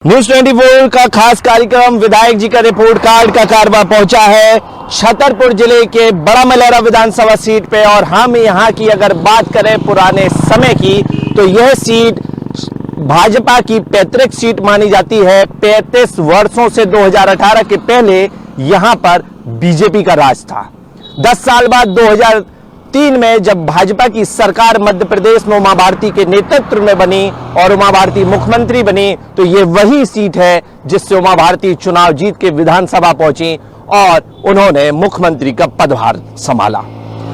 News 24 का खास कार्यक्रम विधायक जी का रिपोर्ट कार्ड का कारवा पहुंचा है छतरपुर जिले के बड़ा मलेरा विधानसभा सीट पे। और हम यहां की अगर बात करें पुराने समय की तो यह सीट भाजपा की पैतृक सीट मानी जाती है। 35 वर्षों से 2018 के पहले यहां पर बीजेपी का राज था। 10 साल बाद 2003 में जब भाजपा की सरकार मध्य प्रदेश में उमा भारती के नेतृत्व में बनी और उमा भारती मुख्यमंत्री बनी तो ये वही सीट है जिससे उमा भारती चुनाव जीत के विधानसभा पहुंची और उन्होंने मुख्यमंत्री का पदभार संभाला।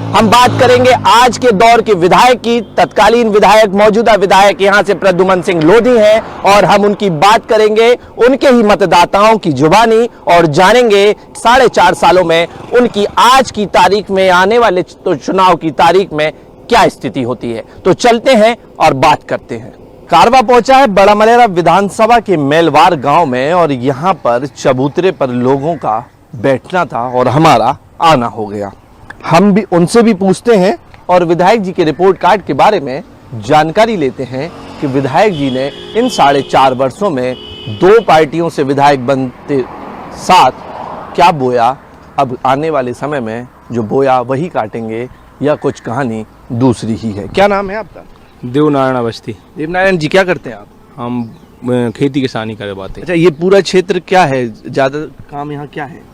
हम बात करेंगे आज के दौर के विधायक की। तत्कालीन विधायक मौजूदा विधायक यहां से प्रद्युमन सिंह लोधी हैं और हम उनकी बात करेंगे उनके ही मतदाताओं की जुबानी और जानेंगे 4.5 सालों में उनकी आज की तारीख में आने वाले चुनाव की तारीख में क्या स्थिति होती है। तो चलते हैं और बात करते हैं। कारवा पहुंचा है बड़ा मलेरा विधानसभा के मेलवार गांव में और यहां पर चबूतरे पर लोगों का बैठना था और हमारा आना हो गया। हम भी उनसे भी पूछते हैं और विधायक जी के रिपोर्ट कार्ड के बारे में जानकारी लेते हैं कि विधायक जी ने इन 4.5 वर्षों में 2 पार्टियों से विधायक बनते साथ क्या बोया, अब आने वाले समय में जो बोया वही काटेंगे या कुछ कहानी दूसरी ही है। क्या नाम है आपका? देवनारायण अवस्थी। देवनारायण जी, क्या करते हैं आप? हम खेती किसानी करवाते हैं। अच्छा, ये पूरा क्षेत्र क्या है, ज्यादा काम यहाँ क्या है?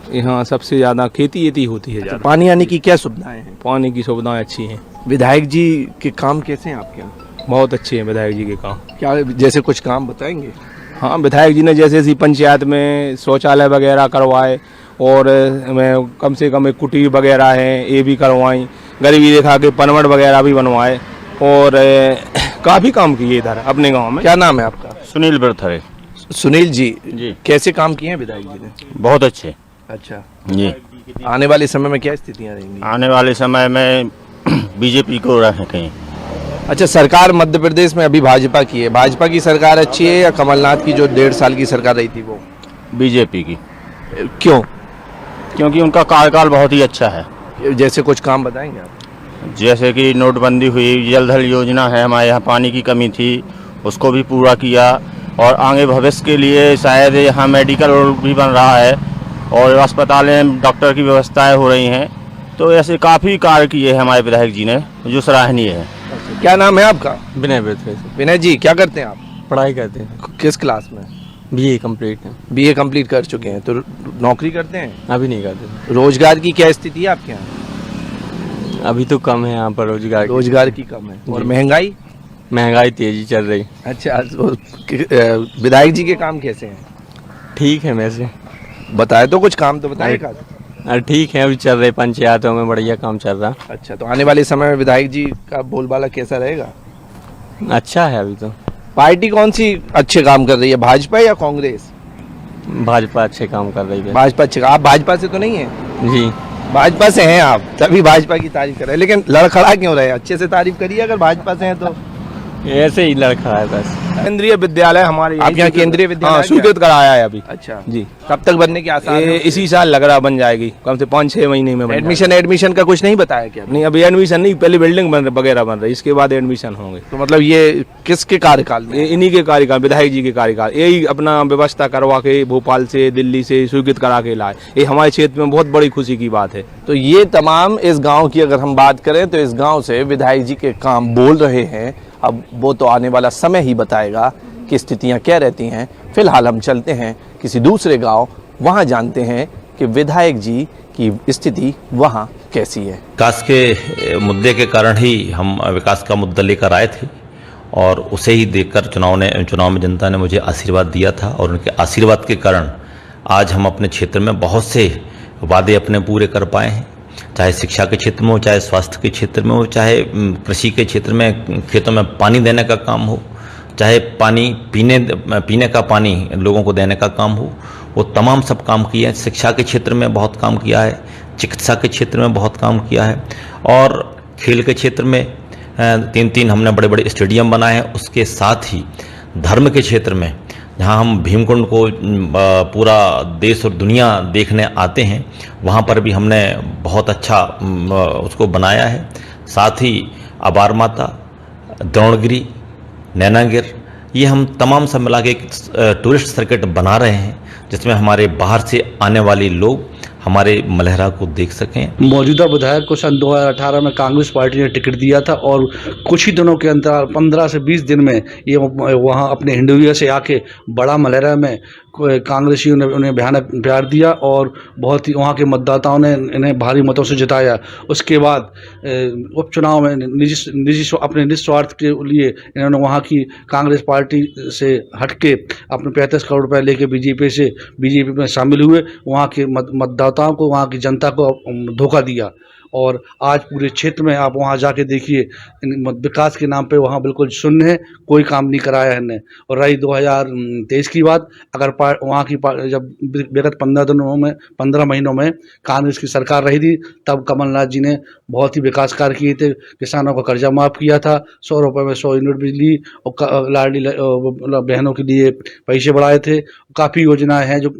यहाँ सबसे ज्यादा खेती होती है। अच्छा, पानी आने की क्या सुविधाएं हैं? पानी की सुविधाएं अच्छी हैं। विधायक जी के काम कैसे हैं आपके यहाँ? बहुत अच्छे हैं विधायक जी के काम। क्या जैसे कुछ काम बताएंगे? हाँ, विधायक जी ने जैसे इसी पंचायत में शौचालय वगैरह करवाए और कम से कम एक कुटीर वगैरह है ये भी करवाई, गरीबी रेखा के पनवट वगैरह भी बनवाए और काफ़ी काम किए इधर अपने गाँव में। क्या नाम है आपका? सुनील बर्थरे। सुनील जी, कैसे काम किए हैं विधायक जी ने? बहुत अच्छे। अच्छा जी। आने वाले समय में क्या स्थितियां रहेंगी? आने वाले समय में बीजेपी को रखें। अच्छा, सरकार मध्य प्रदेश में अभी भाजपा की है। भाजपा की सरकार अच्छी है या कमलनाथ की जो 1.5 साल की सरकार रही थी वो? बीजेपी की। क्यों? क्योंकि उनका कार्यकाल बहुत ही अच्छा है। जैसे कुछ काम बताएंगे आप? जैसे कि नोटबंदी हुई, जल थल योजना है, हमारे यहाँ पानी की कमी थी उसको भी पूरा किया और आगे भविष्य के लिए शायद यहाँ मेडिकल भी बन रहा है और अस्पताल में डॉक्टर की व्यवस्थाएं हो रही हैं। तो ऐसे काफ़ी कार्य किए हैं हमारे विधायक जी ने जो सराहनीय है। क्या नाम है आपका? विनय बर्थरे। विनय जी, क्या करते हैं आप? पढ़ाई करते हैं। किस क्लास में? BA कंप्लीट है। BA कंप्लीट कर चुके हैं। तो नौकरी करते हैं? अभी नहीं करते। रोजगार की क्या स्थिति है आपके यहाँ? अभी तो कम है यहाँ पर रोजगार की कम है। और महंगाई तेजी चल रही। अच्छा, विधायक जी के काम कैसे हैं? ठीक है, वैसे बताए तो कुछ काम तो बताए। अरे ठीक है, अभी चल रहे पंचायतों में बढ़िया काम चल रहा। अच्छा, तो आने वाले समय में विधायक जी का बोलबाला कैसा रहेगा? अच्छा है। अभी तो पार्टी कौन सी अच्छे काम कर रही है, भाजपा या कांग्रेस? भाजपा अच्छे काम कर रही है। भाजपा अच्छे। आप भाजपा से तो नहीं है? जी, भाजपा से हैं आप, तभी भाजपा की तारीफ कर रहे हैं। लेकिन लड़खड़ा क्यों रहे? अच्छे से तारीफ करिए अगर भाजपा से हैं तो। ऐसे ही लड़का है बस। केंद्रीय विद्यालय हमारे आप यहाँ केंद्रीय विद्यालय स्वीकृत कराया है अभी। अच्छा जी। कब तक बनने के आसार हैं? इसी साल लग रहा बन जाएगी, कम से 5-6 महीने में बन एडमिशन का कुछ नहीं बताया क्या? नहीं, अभी एडमिशन नहीं, पहले बिल्डिंग वगैरह बन रही, इसके बाद एडमिशन होंगे। तो मतलब ये किसके कार्यकाल में? इन्हीं के कार्यकाल, विधायक जी के कार्यकाल। यही अपना व्यवस्था करवा के भोपाल से दिल्ली से स्वीकृत करा के लाए। ये हमारे क्षेत्र में बहुत बड़ी खुशी की बात है। तो ये तमाम इस गांव की अगर हम बात करें तो इस गांव से विधायक जी के काम बोल रहे हैं। अब वो तो आने वाला समय ही बताएगा कि स्थितियां क्या रहती हैं। फिलहाल हम चलते हैं किसी दूसरे गांव, वहां जानते हैं कि विधायक जी की स्थिति वहां कैसी है। विकास के मुद्दे के कारण ही हम विकास का मुद्दा लेकर आए थे और उसे ही देखकर चुनाव में जनता ने मुझे आशीर्वाद दिया था और उनके आशीर्वाद के कारण आज हम अपने क्षेत्र में बहुत से वादे अपने पूरे कर पाए हैं। चाहे शिक्षा के क्षेत्र में हो, चाहे स्वास्थ्य के क्षेत्र में हो, चाहे कृषि के क्षेत्र में खेतों में पानी देने का काम हो, चाहे पानी पीने का पानी लोगों को देने का काम हो, वो तमाम सब काम किए हैं। शिक्षा के क्षेत्र में बहुत काम किया है, चिकित्सा के क्षेत्र में बहुत काम किया है और खेल के क्षेत्र में 3 हमने बड़े बड़े स्टेडियम बनाए हैं। उसके साथ ही धर्म के क्षेत्र में जहाँ हम भीमकुंड को पूरा देश और दुनिया देखने आते हैं, वहाँ पर भी हमने बहुत अच्छा उसको बनाया है। साथ ही अबार माता, द्रोणगिरी, नैनागिर ये हम तमाम सब मिला के एक टूरिस्ट सर्किट बना रहे हैं, जिसमें हमारे बाहर से आने वाले लोग हमारे मलहरा को देख सकें। मौजूदा विधायक को सन 2018 में कांग्रेस पार्टी ने टिकट दिया था और कुछ ही दिनों के अंतराल 15 से 20 दिन में ये वहाँ अपने हिंडुविया से आके बड़ा मलहरा में कांग्रेसियों ने उन्हें भयानक प्यार दिया और बहुत ही वहाँ के मतदाताओं ने इन्हें भारी मतों से जिताया। उसके बाद उपचुनाव में अपने निस्वार्थ के लिए इन्होंने वहाँ की कांग्रेस पार्टी से हटके अपने 35 करोड़ रुपए लेके बीजेपी में शामिल हुए, वहाँ के मतदाताओं को, वहाँ की जनता को धोखा दिया। और आज पूरे क्षेत्र में आप वहाँ जाके देखिए, विकास के नाम पे वहाँ बिल्कुल शून्य है, कोई काम नहीं कराया है इन्हें। और रही 2023 की बात, अगर वहाँ की जब विगत 15 महीनों में कांग्रेस की सरकार रही थी, तब कमलनाथ जी ने बहुत ही विकास कार्य किए थे। किसानों का कर्जा माफ़ किया था, 100 रुपये में 100 यूनिट बिजली और लाडली बहनों के लिए पैसे बढ़ाए थे। काफ़ी योजनाएं हैं जो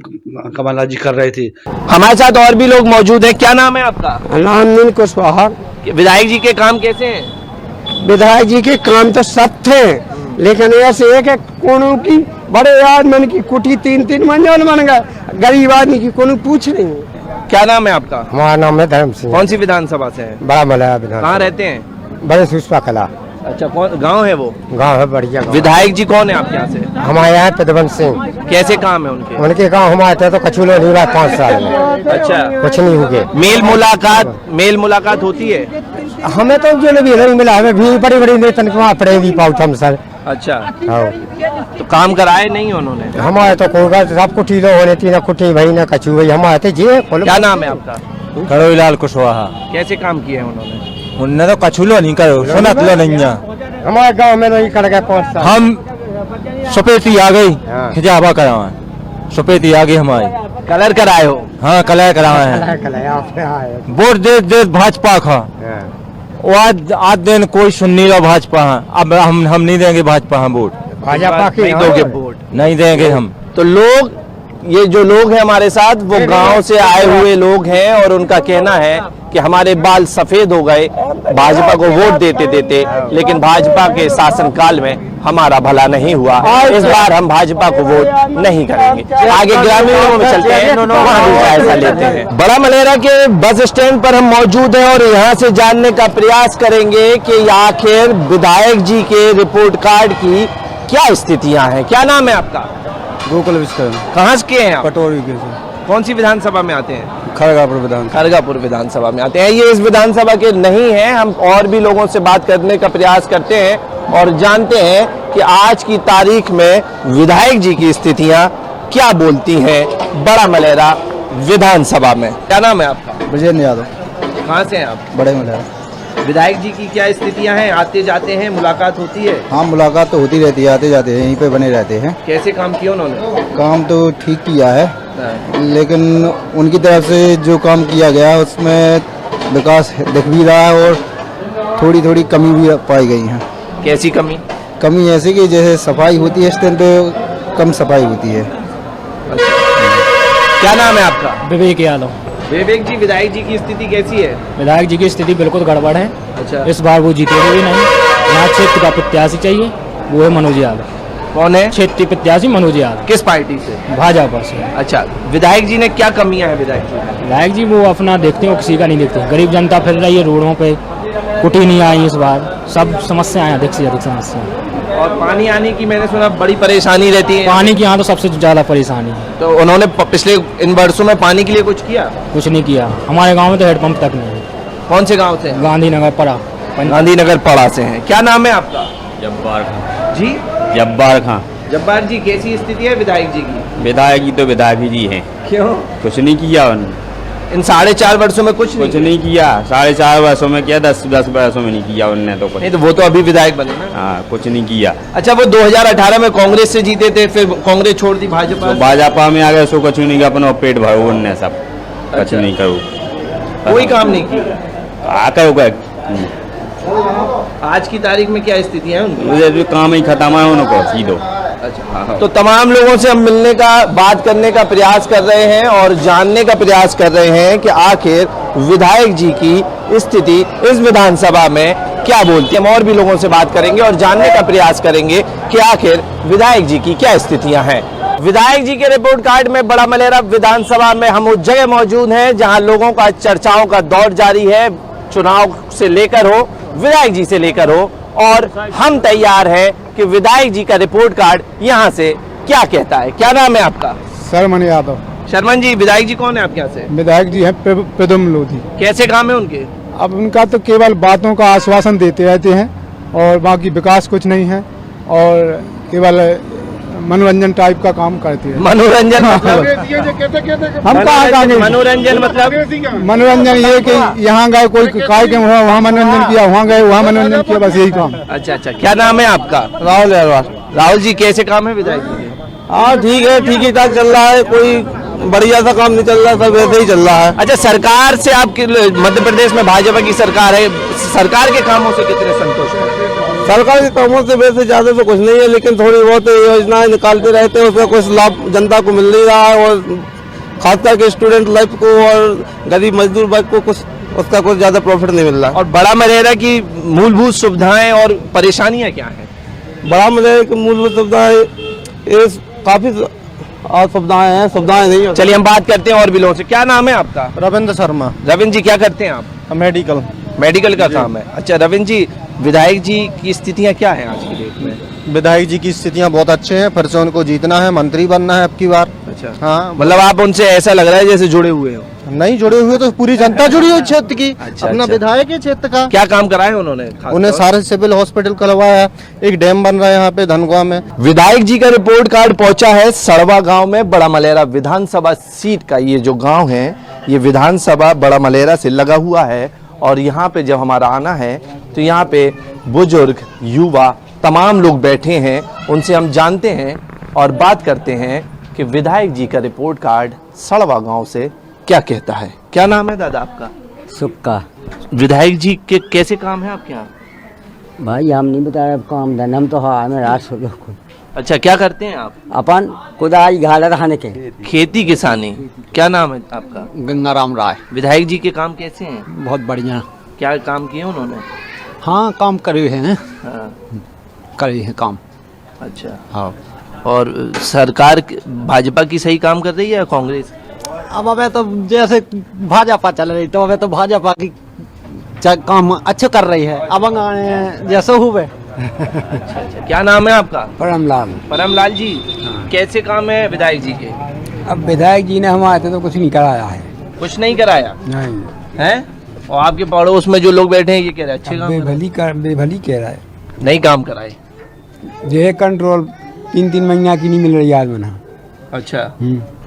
कमलनाथ जी कर रहे थे। हमारे साथ और भी लोग मौजूद हैं। क्या नाम है आपका? नाम कुशवाहा। विधायक जी के काम कैसे हैं? विधायक जी के काम तो सब थे, लेकिन ऐसे एक कोनों की बड़े आदमी की कुटी 3-3 मंजिल बन गए, गरीब आदमी की कोनो पूछ नहीं। क्या नाम है आपका? हमारा नाम है धर्म सिंह। कौन सी विधानसभा से हैं? बड़ा मलहरा विधान। कहाँ रहते हैं? बड़े सुष्पा कला। अच्छा, कौन गांव है वो? गांव है बढ़िया गाँव। विधायक जी कौन है आपके यहाँ से? हमारे यहाँ प्रद्युमन सिंह। कैसे काम है उनके? उनके गाँव हमारे तो कछुलो नहीं रहा 5 साल में। अच्छा, कुछ नहीं हो गए। मेल मुलाकात होती है? हमें तो जो भी नहीं मिला, हमें भी बड़ी बड़ी नेतन के वहाँ पड़े भी पाउथ हम सर। अच्छा, हाँ, तो काम कराए नहीं उन्होंने? हमारे तो कोई सब कुटी लो होने, 3 कुटी भाई न कछू भाई हमारे थे जी। क्या नाम है आपका? कड़ोईलाल कुशवाहा। कैसे काम किए हैं उन्होंने? उनने तो कछुलो नहीं करो, सुनत लो नहीं। हमारे गाँव में नहीं कर गए 5 साल। हम सपेटी आ गई, हिजाबा करावा सपेटी आ गई हमारी। कलर कराए हो? हाँ, कलर करावा है। वोट दे भाजपा का। आज दिन कोई सुन नहीं रहा भाजपा। अब हम नहीं देंगे भाजपा, हम वोट भाजपा की नहीं दोगे वोट? नहीं देंगे हम। तो लोग, ये जो लोग हैं हमारे साथ, वो गांव से आए हुए लोग हैं और उनका कहना है कि हमारे बाल सफेद हो गए भाजपा को वोट देते देते, लेकिन भाजपा के शासनकाल में हमारा भला नहीं हुआ। इस बार हम भाजपा को वोट नहीं करेंगे। आगे ग्रामीणों में चलते हैं, वहाँ भी जायजा लेते हैं। बड़ा मलहरा के बस स्टैंड पर हम मौजूद हैं और यहाँ से जानने का प्रयास करेंगे कि आखिर विधायक जी के रिपोर्ट कार्ड की क्या स्थितियाँ हैं। क्या नाम है आपका? गोकुल विश्वकर्मा। कहाँ से हैं आप? पटोरी के कौन सी विधानसभा में आते हैं? खड़गापुर विधान। खड़गापुर विधानसभा में आते हैं। ये इस विधानसभा के नहीं हैं। हम और भी लोगों से बात करने का प्रयास करते हैं और जानते हैं कि आज की तारीख में विधायक जी की स्थितियां क्या बोलती हैं बड़ा मलहरा विधानसभा में। क्या नाम है आपका? विजय यादव। कहाँ से हैं आप? बड़े मलहरा। विधायक जी की क्या स्थितियां हैं? आते जाते हैं, मुलाकात होती है? हाँ, मुलाकात तो होती रहती है, आते जाते हैं, यहीं पे बने रहते हैं। कैसे काम किया उन्होंने? काम तो ठीक किया है, लेकिन उनकी तरफ से जो काम किया गया उसमें विकास दिख भी रहा है और थोड़ी थोड़ी कमी भी पाई गई है। कैसी कमी? कमी ऐसी कि जैसे सफाई होती है इस टाइम पे कम सफाई होती है। क्या नाम है आपका? विवेक यादव। विवेक जी, विधायक जी की स्थिति कैसी है? विधायक जी की स्थिति बिल्कुल गड़बड़ है। अच्छा, इस बार वो जीतेंगे भी नहीं। यहाँ क्षेत्र का प्रत्याशी चाहिए, वो है मनोज यादव। कौन है? क्षेत्रीय प्रत्याशी मनोज यादव। किस पार्टी से? भाजपा से। अच्छा, विधायक जी ने क्या कमियां हैं? विधायक जी वो अपना देखते हो, किसी का नहीं देखते। गरीब जनता फिर रही है रोडों पे, कुटी नहीं आई इस बार, सब समस्याएं अधिक से अधिक समस्या। और पानी आने की मैंने सुना बड़ी परेशानी रहती है। पानी की यहाँ तो सबसे ज्यादा परेशानी है। तो उन्होंने पिछले इन वर्षों में पानी के लिए कुछ किया? कुछ नहीं किया। हमारे गाँव में तो हेडपंप तक नहीं है। कौन से गाँव से? गांधीनगर पड़ा। गांधीनगर पड़ा से हैं। क्या नाम है आपका? जब्बार खां। जी? जब्बार खां। जब्बार जी, कैसी स्थिति है विधायक जी की? विधायक जी तो विधायक जी हैं। क्यों? कुछ नहीं किया उन्होंने इन 4.5 वर्षों में कुछ नहीं किया। 4.5 वर्षों में किया, 10 वर्षों में नहीं किया उन्होंने तो कुछ नहीं। तो वो तो अभी विधायक बने ना। हाँ, कुछ नहीं किया। अच्छा, वो 2018 में कांग्रेस से जीते थे, फिर कांग्रेस छोड़ दी, भाजपा तो भाजपा में आ गए, सो कुछ नहीं किया, अपना पेट भरो उनने सब। कुछ अच्छा। नहीं करो, कोई काम नहीं किया। आ करो आज की तारीख में क्या स्थिति है उनकी? काम ही खत्म है उनको सीधो। अच्छा, तो तमाम लोगों से हम मिलने का, बात करने का प्रयास कर रहे हैं और जानने का प्रयास कर रहे हैं कि आखिर विधायक जी की स्थिति इस विधानसभा में क्या बोलते हैं। हम और भी लोगों से बात करेंगे और जानने का प्रयास करेंगे कि आखिर विधायक जी की क्या स्थितियां हैं। विधायक जी के रिपोर्ट कार्ड में बड़ा मलेरा विधानसभा में हम उस जगह मौजूद हैं जहां लोगों का चर्चाओं का दौर जारी है, चुनाव से लेकर हो, विधायक जी से लेकर हो, और हम तैयार हैं कि विधायक जी का रिपोर्ट कार्ड यहां से क्या कहता है। क्या नाम है आपका? शर्मन यादव। शर्मन जी, विधायक जी कौन है आपके यहाँ से? विधायक जी है प्रदुम लोधी। कैसे काम है उनके? अब उनका तो केवल बातों का आश्वासन देते रहते हैं और बाकी विकास कुछ नहीं है, और केवल मनोरंजन टाइप का काम करते हैं। मनोरंजन मतलब? हम कहाँ कहेंगे मनोरंजन मतलब? मनोरंजन ये कि यहाँ गए कोई कार्यक्रम हुआ वहाँ मनोरंजन किया, वहाँ गए वहाँ मनोरंजन किया, बस यही काम। अच्छा अच्छा, क्या नाम है आपका? राहुल अहरवाल। राहुल जी, कैसे काम है विधायक जी के? हाँ ठीक है, ठीक ही ठाक चल रहा है, कोई बढ़िया सा काम नहीं चल रहा, सब वैसे ही चल रहा है। अच्छा, सरकार से आपके मध्य प्रदेश में भाजपा की सरकार है, सरकार के कामों से कितने संतुष्ट हैं? सरकार के कामों से वैसे ज्यादा तो कुछ नहीं है, लेकिन थोड़ी बहुत योजनाएं निकालते रहते हैं, उसका कुछ लाभ जनता को मिल नहीं रहा है, और खासकर के स्टूडेंट लाइफ को और गरीब मजदूर वर्ग को कुछ उसका कुछ ज्यादा प्रॉफिट नहीं मिल रहा। और बड़ा मलेरा की मूलभूत सुविधाएं और परेशानियां क्या हैं? बड़ा मलेरा की मूलभूत सुविधाएं ये काफी सुविधाएं नहीं है। चलिए हम बात करते हैं और भी लोगों से। क्या नाम है आपका? रविंद्र शर्मा। रविंद्र जी, क्या करते हैं आप? मेडिकल। मेडिकल का काम है। अच्छा रविंद्र जी, विधायक जी की स्थितियां क्या हैं आज की डेट में? विधायक जी की स्थितियां बहुत अच्छे हैं, फिर से उनको जीतना है, मंत्री बनना है अब की बार। अच्छा, हाँ, मतलब आप उनसे ऐसा लग रहा है जैसे जुड़े हुए हो? नहीं जुड़े हुए तो पूरी जनता जुड़ी हुई क्षेत्र की। अच्छा, अपना अच्छा। विधायक है क्षेत्र का। क्या काम कराए उन्होंने? उन्हें सारे सिविल हॉस्पिटल करवाया है, एक डैम बन रहा है यहाँ पे धनगवा में। विधायक जी का रिपोर्ट कार्ड पहुंचा है सड़वा गांव में। बड़ा मलेरा विधानसभा सीट का ये जो गांव है, ये विधानसभा बड़ा मलेरा से लगा हुआ है, और यहाँ पे जब हमारा आना है तो यहाँ पे बुजुर्ग, युवा, तमाम लोग बैठे हैं। उनसे हम जानते हैं और बात करते हैं कि विधायक जी का रिपोर्ट कार्ड सड़वा गांव से क्या कहता है। क्या नाम है दादा आपका? सुक्का। विधायक जी के कैसे काम है आपके यहाँ? भाई हम नहीं बता रहे काम धन, हम तो हाँ में रात सो लोग। अच्छा, क्या करते हैं आप? अपन कुदाई घाला रहने के। खेती किसानी। क्या नाम है आपका? गंगाराम राय। विधायक जी के काम कैसे हैं? बहुत बढ़िया। क्या काम किए उन्होंने? हाँ काम करे हैं, हाँ। करे हैं काम। अच्छा, हाँ। और सरकार भाजपा की सही काम कर रही है या कांग्रेस? अब अबे तो जैसे भाजपा चल रही तो अबे तो भाजपा की काम अच्छे कर रही है, अब जैसे हुए। अच्छा, क्या नाम है आपका? परमलाल। परमलाल जी, कैसे काम है विधायक जी के? अब विधायक जी ने हमारे तो कुछ नहीं कराया है। कुछ नहीं कराया नहीं है? और आपके पड़ोस में जो लोग बैठे हैं ये कह रहे हैं अच्छे काम बेभली कह रहा है। नहीं काम कराए। ये कंट्रोल 3-3 महीना की नहीं मिल रही आज बना। अच्छा,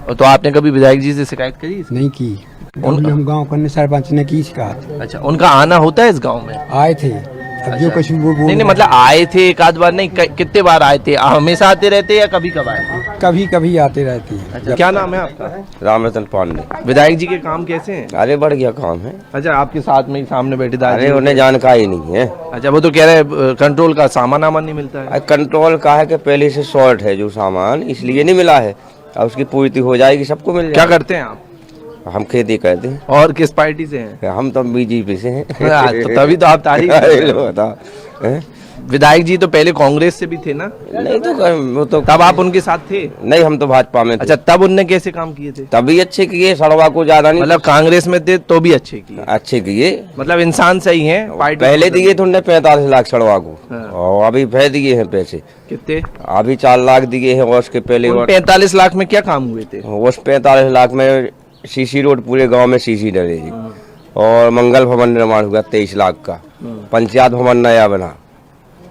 और तो आपने कभी विधायक जी से शिकायत करी? नहीं की। हम गांव करने सरपंच ने की शिकायत। अच्छा, उनका आना होता है इस गांव में? आए थे, अब जो कुछ वो नहीं मतलब आए थे एक आध बार नहीं, कितने बार आए थे? हमेशा आते रहते या कभी कब आए थे? कभी कभी आते रहते हैं। अच्छा, क्या नाम है आपका? रामरतन पांडे। विधायक जी के काम कैसे हैं? अरे बढ़िया काम है। अच्छा, आपके साथ में ही सामने बैठे दादी? अरे उन्हें जानकारी नहीं है। अच्छा, वो तो कह रहे कंट्रोल का सामान नहीं मिलता है। कंट्रोल का है कि पहले से शॉर्ट है जो सामान, इसलिए नहीं मिला है, अब उसकी पूर्ति हो जाएगी, सबको मिल क्या जाएगा। करते हैं आप? हम खेती करते हैं। और किस पार्टी से हैं? हम तो बीजेपी से हैं। तो तभी तो आप तारीफ कर रहे हो। बता। विधायक जी तो पहले कांग्रेस से भी थे ना? नहीं तो वो तो तब आप उनके साथ थे? नहीं, हम तो भाजपा में थे। अच्छा, तब उनने कैसे काम किए थे? तभी अच्छे किए, सड़वा को ज्यादा नहीं। मतलब कांग्रेस में थे तो भी अच्छे किए? अच्छे किए, मतलब इंसान सही है। पार्टी पहले दिए थे उन्हें 45 लाख सड़वा को, हाँ। और अभी फिर दिए हैं पैसे। कितने? अभी 4 लाख दिए हैं, और उसके पहले 45 लाख में क्या काम हुए थे? उस 45 लाख में सीसी रोड पूरे गांव में सीसी डलेगी, और मंगल भवन निर्माण हुआ 23 लाख का, पंचायत भवन नया बना,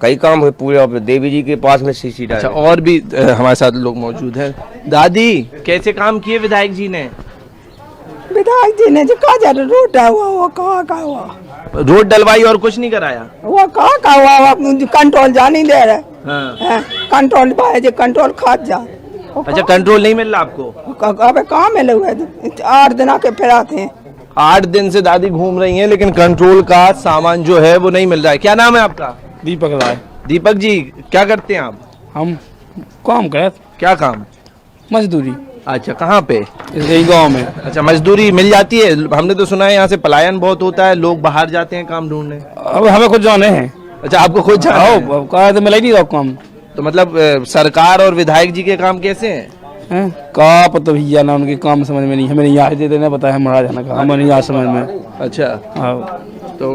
कई काम हुए पूरे। और देवी जी के पास में सीसी डाले। अच्छा, और भी हमारे साथ लोग मौजूद हैं। दादी, कैसे काम किए विधायक जी ने? विधायक जी ने जो कहा रोड हुआ वो कहाँ का हुआ? रोड डलवाई और कुछ नहीं कराया? वो कहाँ का हुआ? कंट्रोल जा नहीं दे रहे। हाँ। कंट्रोल पाए जो कंट्रोल खाद जा। अच्छा, कंट्रोल नहीं मिल रहा आपको? अबे कहाँ मिले हुए 8 दिन आके फिर आते हैं। 8 दिन से दादी घूम रही हैं, लेकिन कंट्रोल का सामान जो है वो नहीं मिल रहा है। क्या नाम है आपका? दीपक राय। दीपक जी, क्या करते हैं आप? हम काम करे। क्या काम? मजदूरी। अच्छा, कहाँ पे? यही गाँव में। अच्छा, मजदूरी मिल जाती है? हमने तो सुना है यहाँ से पलायन बहुत होता है, लोग बाहर जाते हैं काम ढूंढने। अब हमें खुद जाने हैं। अच्छा, आपको खुद जाना है? कहा तो मिला ही नहीं रहा काम। तो मतलब सरकार और विधायक जी के काम कैसे हैं? कहा पता भैया ना, उनके काम समझ में नहीं, हमें नहीं याद दे देना पता है हमारा जाना का, हमें नहीं याद समझ में। अच्छा, तो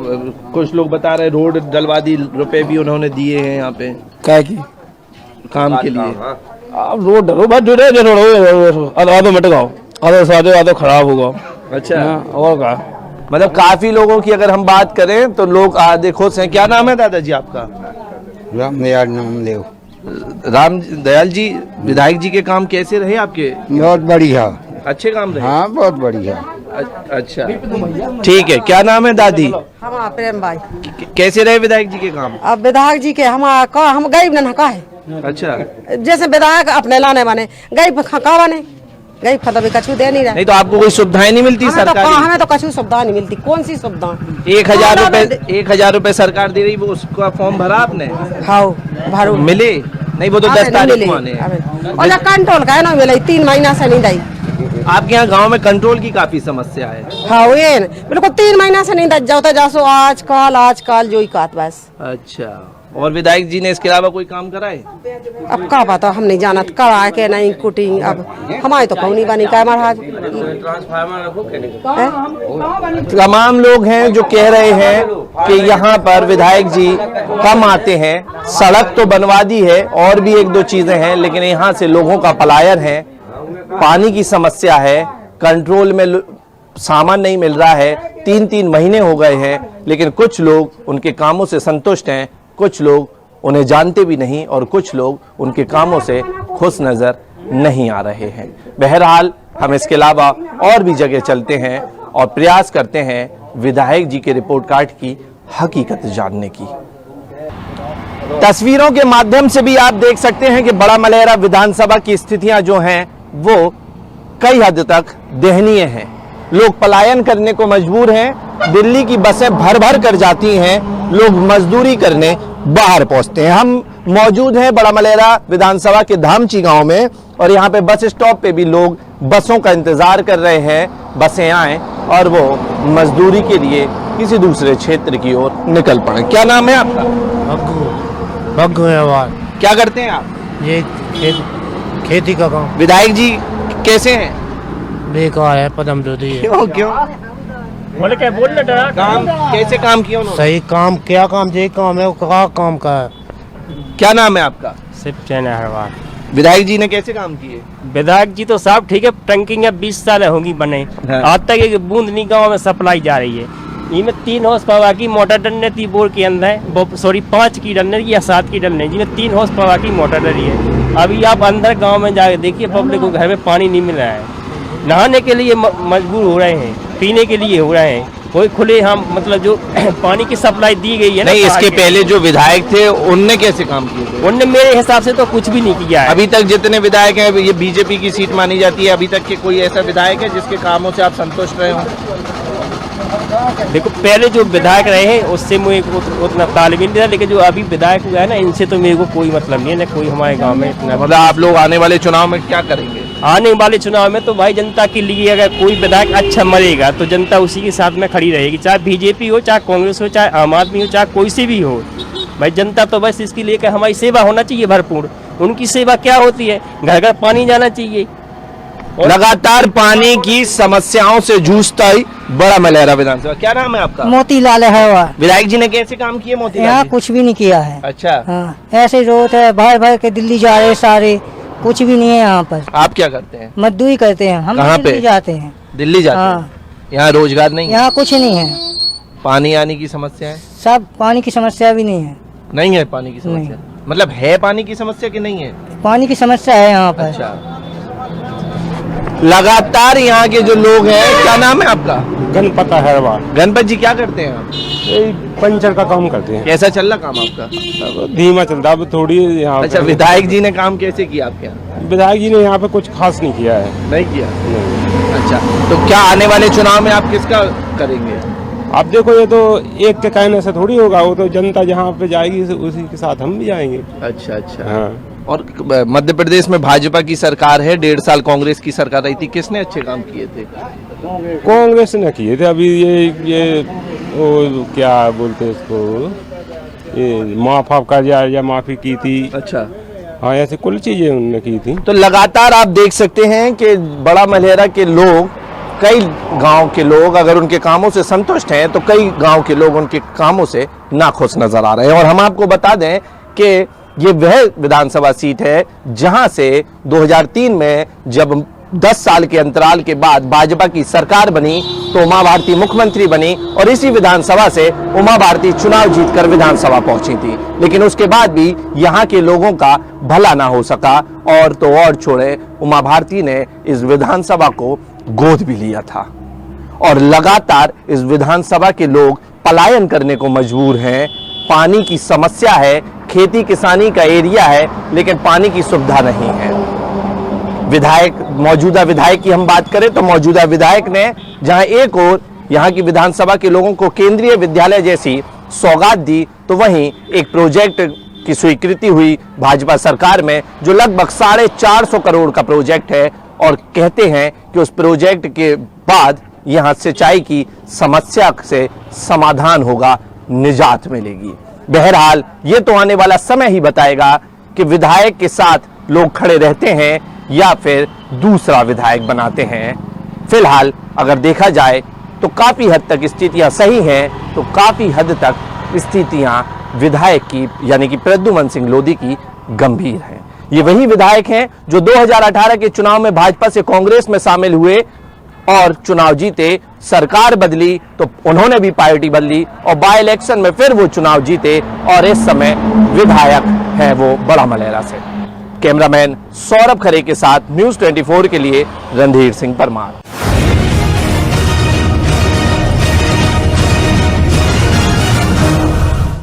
कुछ लोग बता रहे रोड डलवा दी, रुपए भी उन्होंने दिए हैं यहाँ पे क्या की काम के लिए। अब रोड आधो मिट गाओ, आधो खराब होगा। अच्छा, और क्या, मतलब काफी लोगों की अगर हम बात करें तो लोग आधे खुश हैं। क्या नाम है दादाजी आपका? राम दयाल जी, विधायक जी के काम कैसे रहे आपके? बहुत बढ़िया। अच्छे काम रहे? हाँ, बहुत बढ़िया। अच्छा, ठीक है। क्या नाम है दादी? हम प्रेम भाई। कैसे रहे विधायक जी के काम? अब विधायक जी के हम गरीब न का है। अच्छा, जैसे विधायक अपने लाने बने, गरीब का बने, गरीब खा तो कछु दे नहीं रहा। नहीं तो आपको कोई सुविधाएं नहीं मिलती सरकारी? हमें तो कछु सुविधा नहीं मिलती। कौन सी सुविधा? 1,000 रुपए सरकार दे रही, वो उसका फॉर्म भरा आपने? हाँ, भरो। मिले? नहीं, वो तो 10 तारीख को आने हैं। और जो कंट्रोल का है ना, मिले 3 महीना से नहीं दी। आपके यहाँ गांव में कंट्रोल की काफी समस्या है। हाँ, ये बिल्कुल 3 महीना से नहीं दी। जाओ जासो आज काल जो ही कात बस। अच्छा, और विधायक जी ने इसके अलावा कोई काम कराए? अब का पता, हम नहीं जानत करा के नहीं कुटिंग। अब हमारे तो कौन नहीं बनी का महाराज। तमाम लोग हैं जो कह रहे हैं कि यहाँ पर विधायक जी कम आते हैं। सड़क तो बनवा दी है और भी 1-2 चीजें हैं, लेकिन यहाँ से लोगों का पलायन है, पानी की समस्या है, कंट्रोल में सामान नहीं मिल रहा है। 3-3 महीने हो गए हैं, लेकिन कुछ लोग उनके कामों से संतुष्ट हैं, कुछ लोग उन्हें जानते भी नहीं और कुछ लोग उनके कामों से खुश नजर नहीं आ रहे हैं। बहरहाल हम इसके अलावा और भी जगह चलते हैं और प्रयास करते हैं विधायक जी के रिपोर्ट कार्ड की हकीकत जानने की। तस्वीरों के माध्यम से भी आप देख सकते हैं कि बड़ा मलेरा विधानसभा की स्थितियां जो हैं वो कई हद तक दयनीय हैं। लोग पलायन करने को मजबूर हैं, दिल्ली की बसें भर भर कर जाती हैं, लोग मजदूरी करने बाहर पहुंचते हैं। हम मौजूद हैं बड़ा मलेरा विधानसभा के धामची गांव में और यहाँ पे बस स्टॉप पे भी लोग बसों का इंतजार कर रहे हैं, बसें आए और वो मजदूरी के लिए किसी दूसरे क्षेत्र की ओर निकल पड़े। क्या नाम है आपका? भग्गू है। क्या करते हैं आप? ये खेती का काम। विधायक जी कैसे हैं? बेकार है, पदम दे दी है। क्यों? काम कैसे काम किया उन्होंने? सही काम, क्या काम? जे काम है वो कहा काम का है। क्या नाम है आपका? हरवार। विधायक जी ने कैसे काम किए? विधायक जी तो साहब ठीक है, टंकी 20 साल होगी बने, आज तक एक बूंद नहीं गाँव में सप्लाई जा रही है। इनमें 3 हॉर्स पावर की मोटर डलने थी बोर के अंदर, सॉरी 5 की डलने या 7 की डलने, जिनमें 3 हॉर्स पावर की मोटर डली है। अभी आप अंदर गांव में जाके देखिए, पब्लिक को घर में पानी नहीं मिल रहा है, नहाने के लिए मजबूर हो रहे हैं, पीने के लिए हो रहे हैं। कोई खुले हम मतलब जो पानी की सप्लाई दी गई है नहीं, इसके पहले जो विधायक थे उनने कैसे काम किए थे? उनने मेरे हिसाब से तो कुछ भी नहीं किया है। अभी तक जितने विधायक हैं, ये बीजेपी की सीट मानी जाती है, अभी तक के कोई ऐसा विधायक है जिसके कामों से आप संतुष्ट रहे हो? देखो, पहले जो विधायक रहे हैं उससे मुझे उतना तालमेल नहीं था, लेकिन जो अभी विधायक हुआ है ना, इनसे तो मेरे को कोई मतलब नहीं है ना। कोई हमारे गांव में इतना मतलब आप लोग आने वाले चुनाव में क्या करेंगे? आने वाले चुनाव में तो भाई जनता के लिए अगर कोई विधायक अच्छा मरेगा तो जनता उसी के साथ में खड़ी रहेगी, चाहे बीजेपी हो, चाहे कांग्रेस हो, चाहे आम आदमी हो, चाहे कोई सी भी हो। भाई जनता तो बस इसके लिए हमारी सेवा होना चाहिए भरपूर। उनकी सेवा क्या होती है? घर घर पानी जाना चाहिए। लगातार पानी की समस्याओं से जूझता ही बड़ा मलेरा विधानसभा। क्या नाम है आपका? मोतीलाल है। विधायक जी ने कैसे काम किए मोतीलाल? यहाँ कुछ भी नहीं किया है। अच्छा, हाँ, ऐसे रोड है, भर भर के दिल्ली जा रहे सारे, कुछ भी नहीं है यहाँ पर। आप क्या करते हैं? मजदूरी करते हैं हम। कहाँ पे? दिल्ली जाते हैं। दिल्ली जाते हैं? यहाँ रोजगार नहीं है? यहाँ कुछ नहीं है। पानी आने की समस्या है? सब पानी की समस्या भी नहीं है। नहीं है पानी की समस्या? मतलब है पानी की समस्या कि नहीं है? पानी की समस्या है यहाँ पर। अच्छा, लगातार यहाँ के जो लोग हैं, क्या नाम है आपका? गणपत हरवार। गणपत जी क्या करते हैं आप? पंचर का काम करते हैं। कैसा चल रहा काम आपका? धीमा चलता है, अब थोड़ी यहाँ। अच्छा, विधायक जी ने काम कैसे किया आपके यहाँ? विधायक जी ने यहाँ पे कुछ खास नहीं किया है। नहीं किया? नहीं। अच्छा, तो क्या आने वाले चुनाव में आप किसका करेंगे? आप देखो, ये तो एक के कहने से थोड़ी होगा, वो तो जनता जहाँ पे जाएगी उसी के साथ हम भी जाएंगे। अच्छा अच्छा, हाँ। और मध्य प्रदेश में भाजपा की सरकार है, 1.5 साल कांग्रेस की सरकार रही थी, किसने अच्छे काम किए थे? कांग्रेस ने किए थे। अभी ये वो क्या बोलते हैं इसको, ये माफ कर्जा माफी की थी। अच्छा, हाँ, ऐसे कुल चीजें उन्होंने की थी। तो लगातार आप देख सकते हैं कि बड़ा मलेरा के लोग, कई गांव के लोग अगर उनके कामों से संतुष्ट हैं तो कई गांव के लोग उनके कामों से नाखुश नजर आ रहे हैं। और हम आपको बता दें कि ये वह विधानसभा सीट है जहां से 2003 में जब 10 साल के अंतराल के बाद भाजपा की सरकार बनी तो उमा भारती मुख्यमंत्री बनी और इसी विधानसभा से उमा भारती चुनाव जीतकर विधानसभा पहुंची थी। लेकिन उसके बाद भी यहां के लोगों का भला ना हो सका और तो और छोड़े, उमा भारती ने इस विधानसभा को गोद भी लिया था और लगातार इस विधानसभा के लोग पलायन करने को मजबूर हैं। पानी की समस्या है, खेती किसानी का एरिया है, लेकिन पानी की सुविधा नहीं है। मौजूदा विधायक की हम बात करें तो मौजूदा विधायक ने जहां एक ओर यहां की विधानसभा के लोगों को केंद्रीय विद्यालय जैसी सौगात दी, तो वहीं एक प्रोजेक्ट की स्वीकृति हुई भाजपा सरकार में जो लगभग 450 करोड़ का प्रोजेक्ट है और कहते हैं कि उस प्रोजेक्ट के बाद यहां सिंचाई की समस्या से समाधान होगा, निजात मिलेगी। बहरहाल ये तो आने वाला समय ही बताएगा कि विधायक के साथ लोग खड़े रहते हैं या फिर दूसरा विधायक बनाते हैं। फिलहाल अगर देखा जाए तो काफी हद तक स्थितियां सही हैं, तो काफी हद तक स्थितियां विधायक की यानी कि प्रद्युमन सिंह लोधी की गंभीर हैं। ये वही विधायक हैं जो 2018 के चुनाव में भाजपा से कांग्रेस में शामिल हुए और चुनाव जीते, सरकार बदली तो उन्होंने भी पार्टी बदली और बाय इलेक्शन में फिर वो चुनाव जीते और इस समय विधायक है वो बड़ा मलेरा से। कैमरामैन सौरभ खरे के साथ न्यूज़ 24 के लिए रणधीर सिंह परमार।